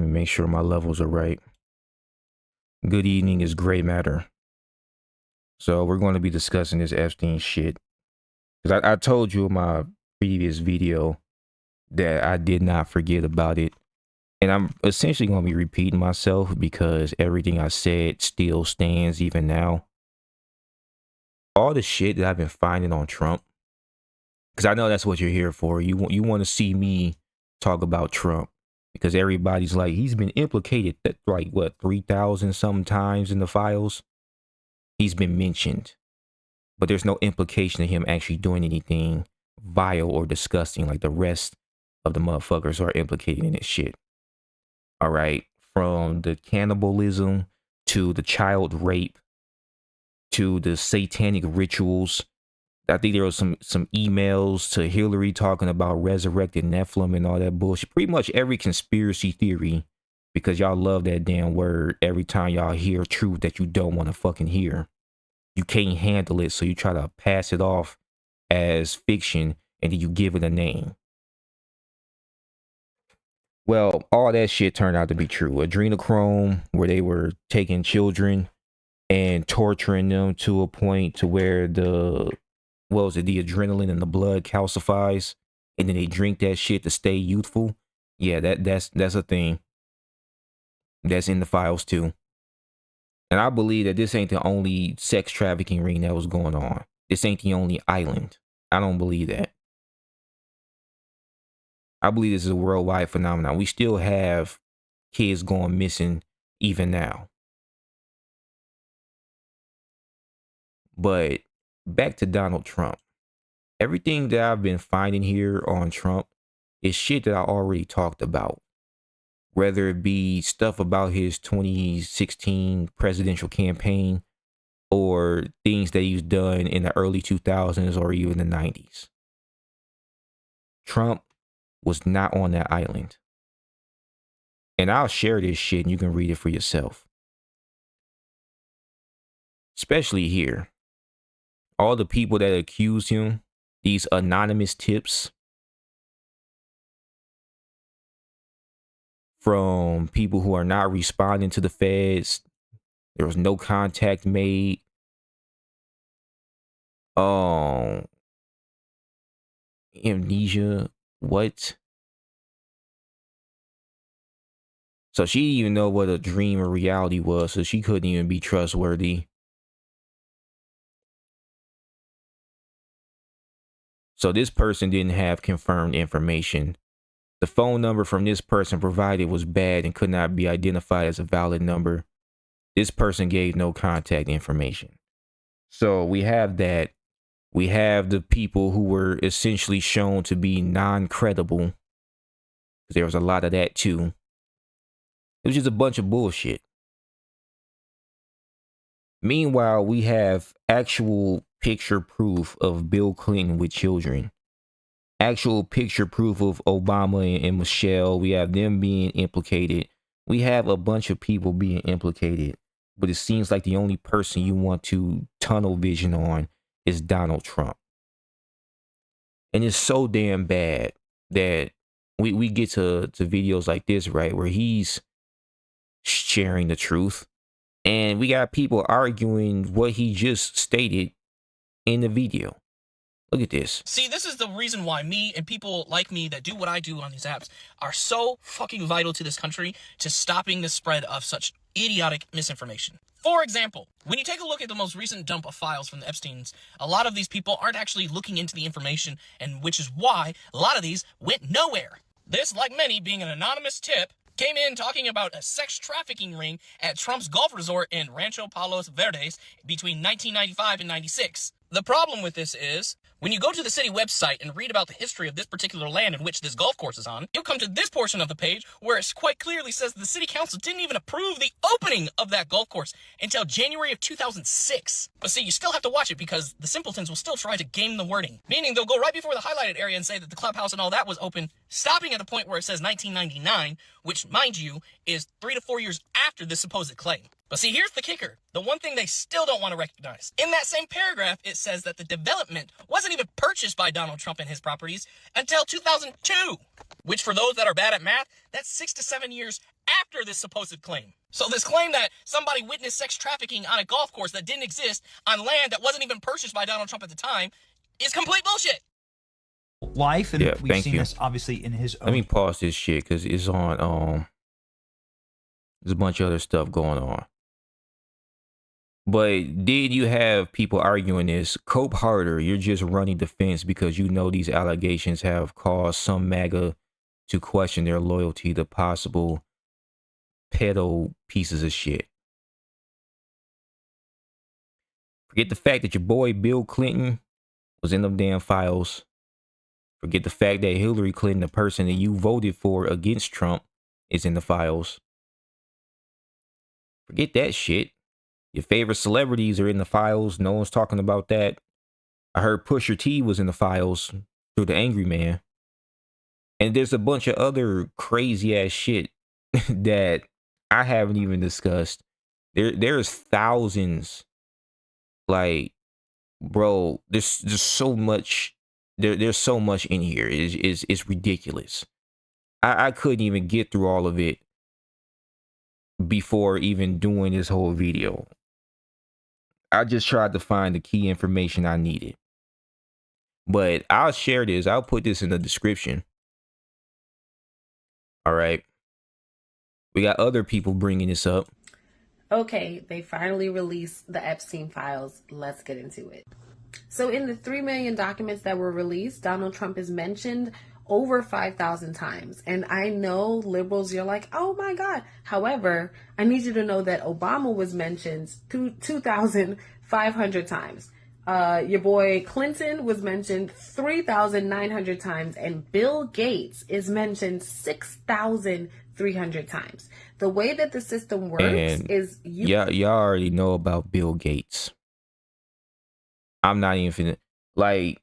make sure my levels are right. Good evening is gray matter. So we're going to be discussing this Epstein shit. Because I told you in my previous video that I did not forget about it. And I'm essentially going to be repeating myself because everything I said still stands even now. All the shit that I've been finding on Trump, because I know that's what you're here for. You want to see me talk about Trump because everybody's like, he's been implicated that like what 3,000 something times in the files. He's been mentioned, but there's no implication of him actually doing anything vile or disgusting like the rest of the motherfuckers are implicated in this shit. All right, from the cannibalism to the child rape to the satanic rituals. I think there was some emails to Hillary talking about resurrected Nephilim and all that bullshit. Pretty much every conspiracy theory, because y'all love that damn word. Every time y'all hear truth that you don't want to fucking hear, you can't handle it, so you try to pass it off as fiction and then you give it a name. Well, all that shit turned out to be true. Adrenochrome, where they were taking children and torturing them to a point to where the adrenaline in the blood calcifies, and then they drink that shit to stay youthful. Yeah, that's a thing. That's in the files too. And I believe that this ain't the only sex trafficking ring that was going on. This ain't the only island. I don't believe that. I believe this is a worldwide phenomenon. We still have kids going missing even now. But back to Donald Trump. Everything that I've been finding here on Trump is shit that I already talked about. Whether it be stuff about his 2016 presidential campaign or things that he's done in the early 2000s or even the 90s. Trump was not on that island. And I'll share this shit and you can read it for yourself. Especially here. All the people that accuse him, these anonymous tips from people who are not responding to the feds. There was no contact made. Amnesia. What? So she didn't even know what a dream or reality was, so she couldn't even be trustworthy. So this person didn't have confirmed information. The phone number from this person provided was bad and could not be identified as a valid number. This person gave no contact information. So we have that. We have the people who were essentially shown to be non-credible. There was a lot of that too. It was just a bunch of bullshit. Meanwhile, we have actual picture proof of Bill Clinton with children. Actual picture proof of Obama and Michelle. We have them being implicated. We have a bunch of people being implicated. But it seems like the only person you want to tunnel vision on is Donald Trump. And it's so damn bad that we get to videos like this, right, where he's sharing the truth. And we got people arguing what he just stated in the video. Look at this. See, this is the reason why me and people like me that do what I do on these apps are so fucking vital to this country, to stopping the spread of such idiotic misinformation. For example, when you take a look at the most recent dump of files from the Epsteins, a lot of these people aren't actually looking into the information, and which is why a lot of these went nowhere. This, like many, being an anonymous tip, came in talking about a sex trafficking ring at Trump's golf resort in Rancho Palos Verdes between 1995 and 96. The problem with this is, when you go to the city website and read about the history of this particular land in which this golf course is on, you'll come to this portion of the page where it quite clearly says the city council didn't even approve the opening of that golf course until January of 2006. But see, you still have to watch it because the simpletons will still try to game the wording. Meaning they'll go right before the highlighted area and say that the clubhouse and all that was open, stopping at the point where it says 1999, which, mind you, is 3 to 4 years after this supposed claim. But see, here's the kicker. The one thing they still don't want to recognize. In that same paragraph, it says that the development wasn't even purchased by Donald Trump and his properties until 2002. Which, for those that are bad at math, that's 6 to 7 years after this supposed claim. So this claim that somebody witnessed sex trafficking on a golf course that didn't exist on land that wasn't even purchased by Donald Trump at the time is complete bullshit. Life, and Yeah, we've thank seen you. this obviously in his own. Let me pause this shit because it's on. There's a bunch of other stuff going on. But did you have people arguing this? Cope harder. You're just running defense because you know these allegations have caused some MAGA to question their loyalty to possible pedo pieces of shit. Forget the fact that your boy Bill Clinton was in them damn files. Forget the fact that Hillary Clinton, the person that you voted for against Trump, is in the files. Forget that shit. Your favorite celebrities are in the files. No one's talking about that. I heard Pusha T was in the files through the Angry Man. And there's a bunch of other crazy ass shit that I haven't even discussed. There's thousands. Like, bro, there's just so much. There's so much in here. It's ridiculous. I couldn't even get through all of it before even doing this whole video. I just tried to find the key information I needed. But I'll share this. I'll put this in the description. All right. We got other people bringing this up. Okay, they finally released the Epstein files. Let's get into it. So in the 3 million documents that were released, Donald Trump is mentioned over 5,000 times. And I know liberals, you're like, oh my God. However, I need you to know that Obama was mentioned 2,500 times. Your boy Clinton was mentioned 3,900 times, and Bill Gates is mentioned 6,300 times. The way that the system works is y'all already know about Bill Gates. I'm not even finna, like,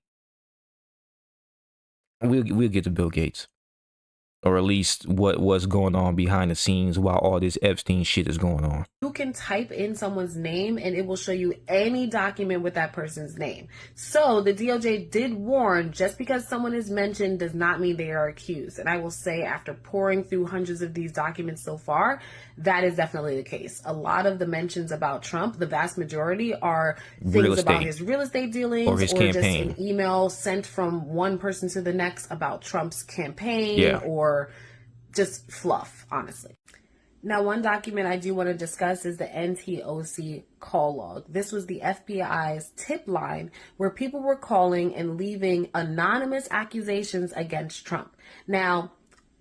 we'll get to Bill Gates, or at least what's going on behind the scenes while all this Epstein shit is going on. You can type in someone's name and it will show you any document with that person's name. So the DOJ did warn, just because someone is mentioned does not mean they are accused. And I will say, after pouring through hundreds of these documents so far, that is definitely the case. A lot of the mentions about Trump, the vast majority, are things about his real estate dealings or his campaign. Just an email sent from one person to the next about Trump's campaign, or just fluff, honestly. Now, one document I do want to discuss is the NTOC call log. This was the FBI's tip line where people were calling and leaving anonymous accusations against Trump. Now,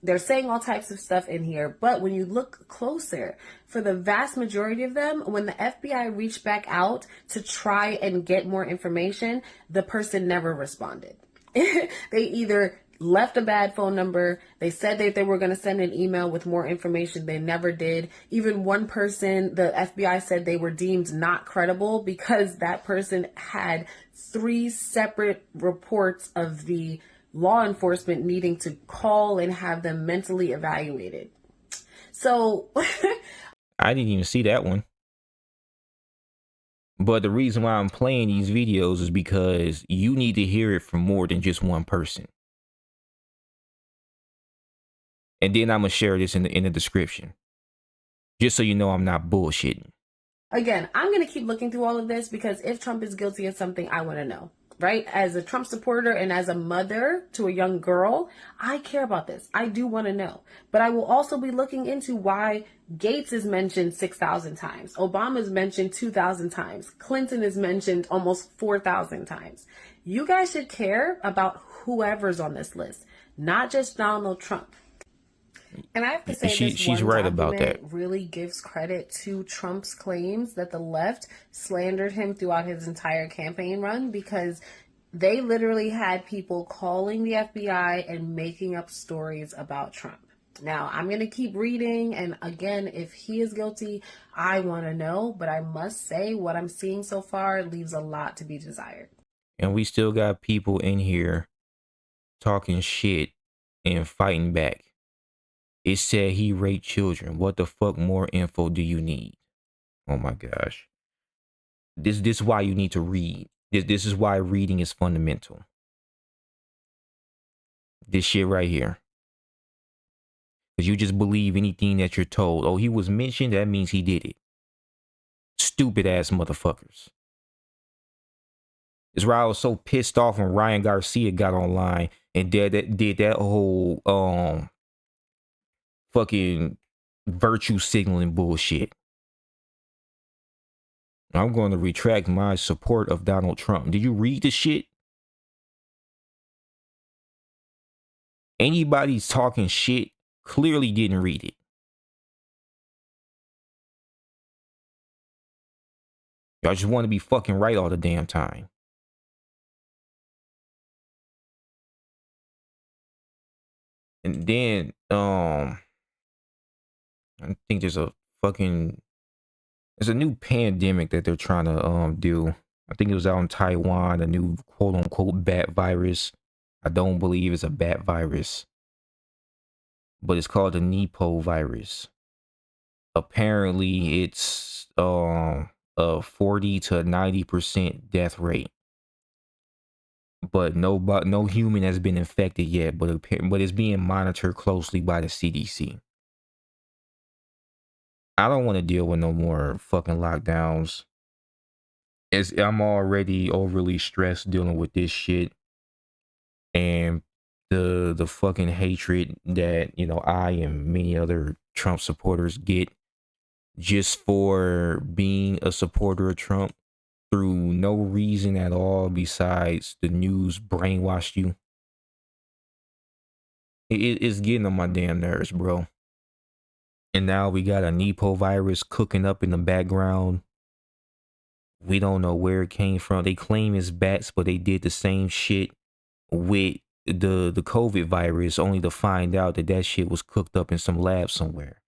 they're saying all types of stuff in here, but when you look closer, for the vast majority of them, when the FBI reached back out to try and get more information, the person never responded. They either left a bad phone number. They said that they were going to send an email with more information. They never did. Even one person, the FBI said they were deemed not credible because that person had 3 separate reports of the law enforcement needing to call and have them mentally evaluated. So I didn't even see that one. But the reason why I'm playing these videos is because you need to hear it from more than just one person. And then I'm going to share this in the description, just so you know I'm not bullshitting. Again, I'm going to keep looking through all of this because if Trump is guilty of something, I want to know, right? As a Trump supporter and as a mother to a young girl, I care about this. I do want to know. But I will also be looking into why Gates is mentioned 6,000 times. Obama is mentioned 2,000 times. Clinton is mentioned almost 4,000 times. You guys should care about whoever's on this list, not just Donald Trump. And I have to say, she's right about that. Really gives credit to Trump's claims that the left slandered him throughout his entire campaign run, because they literally had people calling the FBI and making up stories about Trump. Now, I'm going to keep reading. And again, if he is guilty, I want to know. But I must say, what I'm seeing so far leaves a lot to be desired. And we still got people in here talking shit and fighting back. It said he raped children. What the fuck more info do you need? Oh my gosh. This is why you need to read. This is why reading is fundamental. This shit right here. Because you just believe anything that you're told. Oh, he was mentioned, that means he did it. Stupid ass motherfuckers. It's why I was so pissed off when Ryan Garcia got online and did that whole fucking virtue signaling bullshit. I'm going to retract my support of Donald Trump. Did you read the shit? Anybody's talking shit clearly didn't read it. Y'all just want to be fucking right all the damn time. And then, I think there's a new pandemic that they're trying to do. I think it was out in Taiwan, a new quote unquote bat virus. I don't believe it's a bat virus, but it's called the Nipah virus. Apparently it's a 40 to 90% death rate. But no human has been infected yet, but it's being monitored closely by the CDC. I don't want to deal with no more fucking lockdowns. I'm already overly stressed dealing with this shit, and the fucking hatred that, you know, I and many other Trump supporters get just for being a supporter of Trump through no reason at all besides the news brainwashed you. It's getting on my damn nerves, bro. And now we got a Nipah virus cooking up in the background. We don't know where it came from. They claim it's bats, but they did the same shit with the COVID virus, only to find out that shit was cooked up in some lab somewhere.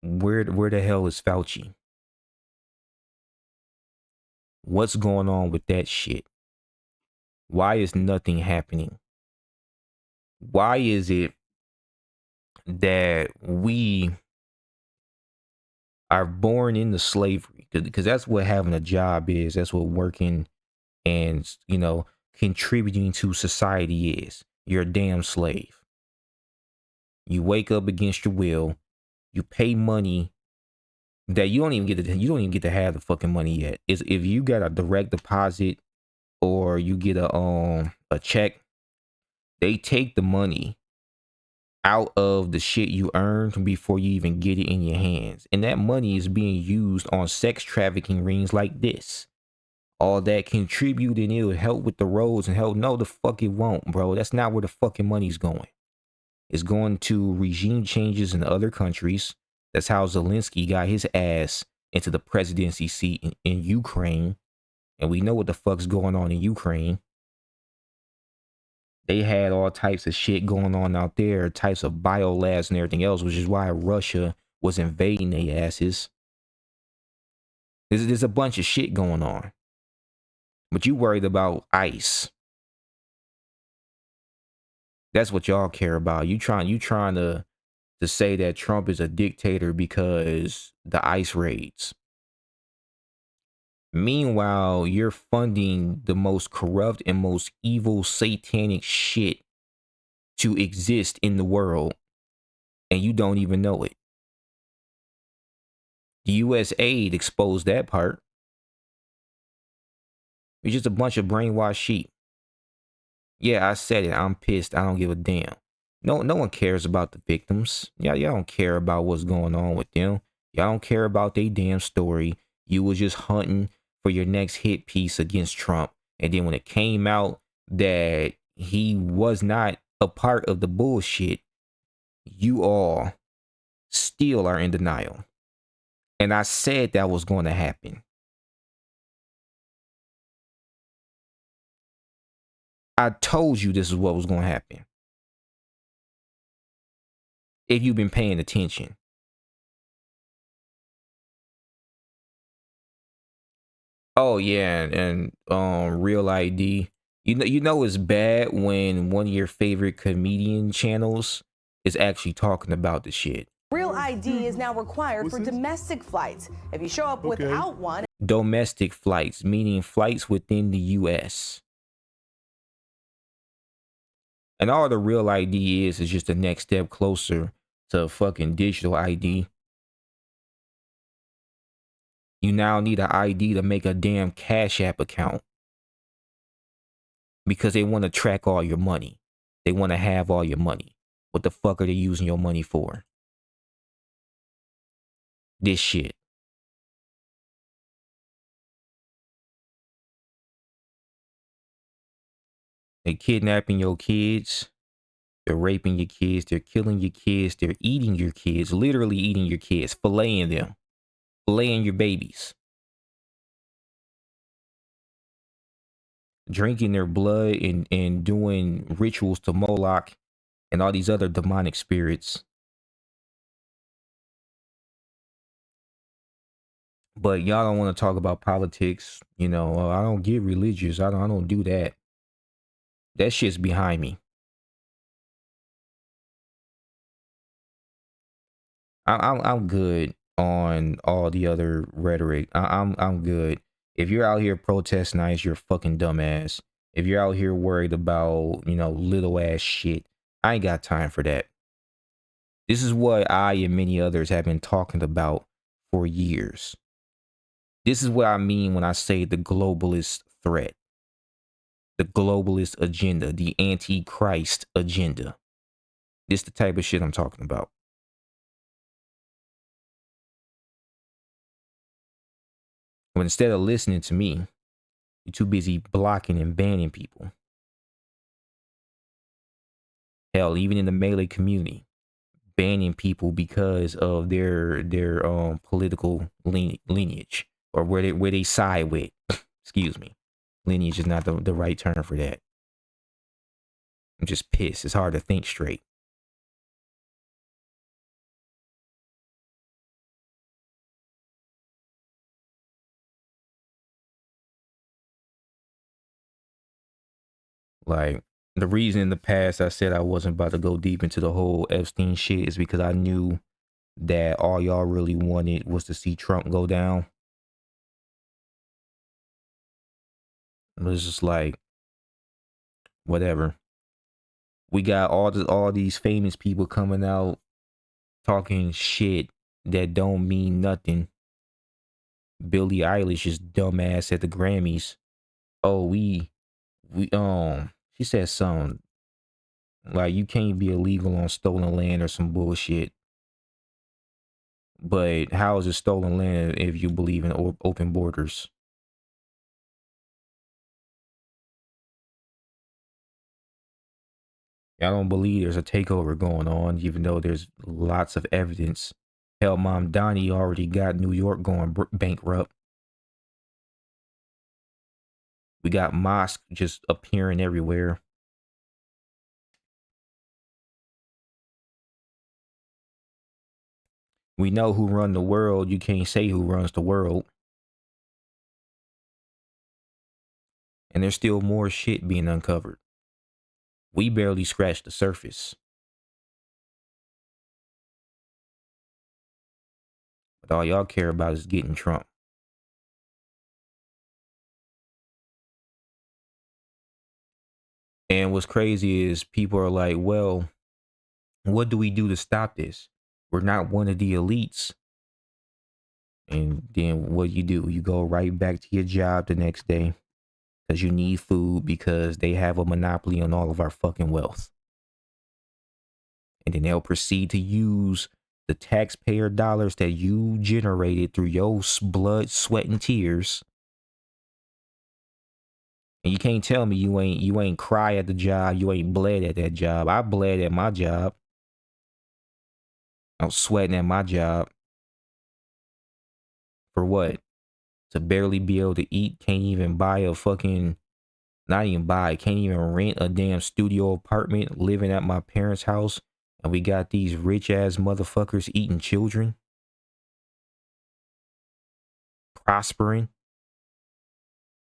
Where the hell is Fauci? What's going on with that shit? Why is nothing happening? Why is it that we are born into slavery? Because that's what having a job is. That's what working and, you know, contributing to society is. You're a damn slave. You wake up against your will. You pay money that you don't even get to have the fucking money yet. Is if you got a direct deposit or you get a check, they take the money out of the shit you earned before you even get it in your hands. And that money is being used on sex trafficking rings like this. All that contribute and it'll help with the roads and help. No, the fuck it won't, bro. That's not where the fucking money's going. It's going to regime changes in other countries. That's how Zelensky got his ass into the presidency seat in Ukraine. And we know what the fuck's going on in Ukraine. They had all types of shit going on out there, types of biolabs and everything else, which is why Russia was invading their asses. There's a bunch of shit going on. But you worried about ICE. That's what y'all care about. You trying to say that Trump is a dictator because the ICE raids. Meanwhile, you're funding the most corrupt and most evil satanic shit to exist in the world, and you don't even know it. The US aid exposed that part. It's just a bunch of brainwashed sheep. Yeah, I said it. I'm pissed. I don't give a damn. No one cares about the victims. Y'all don't care about what's going on with them. Y'all don't care about their damn story. You was just hunting for your next hit piece against Trump. And then when it came out that he was not a part of the bullshit, you all still are in denial. And I said that was going to happen. I told you this is what was going to happen. If you've been paying attention. Oh yeah, and Real ID. You know it's bad when one of your favorite comedian channels is actually talking about the shit. Real ID is now required for domestic flights. If you show up without one. Domestic flights, meaning flights within the US. And all the real ID is just the next step closer to fucking digital ID. You now need an ID to make a damn Cash App account because they want to track all your money. They want to have all your money. What the fuck are they using your money for? This shit. They're kidnapping your kids. They're raping your kids. They're killing your kids. They're eating your kids. Literally eating your kids. Filleting them. Filleting your babies. Drinking their blood and doing rituals to Moloch and all these other demonic spirits. But y'all don't want to talk about politics. You know, I don't get religious. I don't do that. That shit's behind me. I'm good on all the other rhetoric. I'm good. If you're out here protesting nice, you're a fucking dumbass. If you're out here worried about, you know, little ass shit, I ain't got time for that. This is what I and many others have been talking about for years. This is what I mean when I say the globalist threat. The globalist agenda, the antichrist agenda. This the type of shit I'm talking about. But instead of listening to me, you're too busy blocking and banning people. Hell, even in the Malay community, banning people because of their political lineage or where they side with. Excuse me. Lineage is not the right term for that. I'm just pissed. It's hard to think straight. Like, the reason in the past I said I wasn't about to go deep into the whole Epstein shit is because I knew that all y'all really wanted was to see Trump go down. It was just like, whatever. We got all these famous people coming out talking shit that don't mean nothing. Billie Eilish's dumbass at the Grammys. Oh, she said something like you can't be illegal on stolen land or some bullshit. But how is it stolen land if you believe in open borders? I don't believe there's a takeover going on, even though there's lots of evidence. Hell, Mom Donnie already got New York going bankrupt. We got mosques just appearing everywhere. We know who run the world. You can't say who runs the world. And there's still more shit being uncovered. We barely scratched the surface. But all y'all care about is getting Trump. And what's crazy is people are like, well, what do we do to stop this? We're not one of the elites. And then what you do? You go right back to your job the next day because you need food because they have a monopoly on all of our fucking wealth. And then they'll proceed to use the taxpayer dollars that you generated through your blood, sweat, and tears. And you can't tell me you ain't cry at the job, you ain't bled at that job. I bled at my job. I'm sweating at my job. For what? To barely be able to eat, can't even buy a fucking, not even buy, can't even rent a damn studio apartment, living at my parents' house, and we got these rich ass motherfuckers eating children, prospering,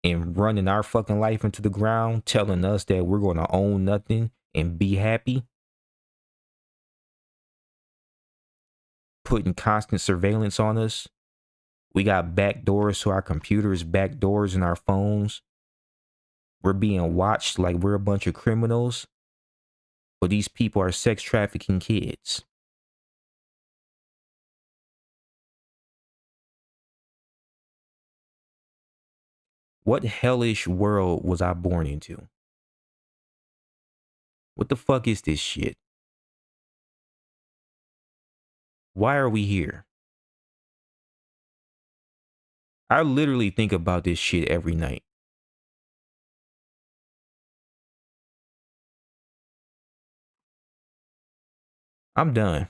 and running our fucking life into the ground, telling us that we're going to own nothing and be happy, putting constant surveillance on us. We got back doors to our computers, back doors in our phones. We're being watched like we're a bunch of criminals. But these people are sex trafficking kids. What hellish world was I born into? What the fuck is this shit? Why are we here? I literally think about this shit every night. I'm done.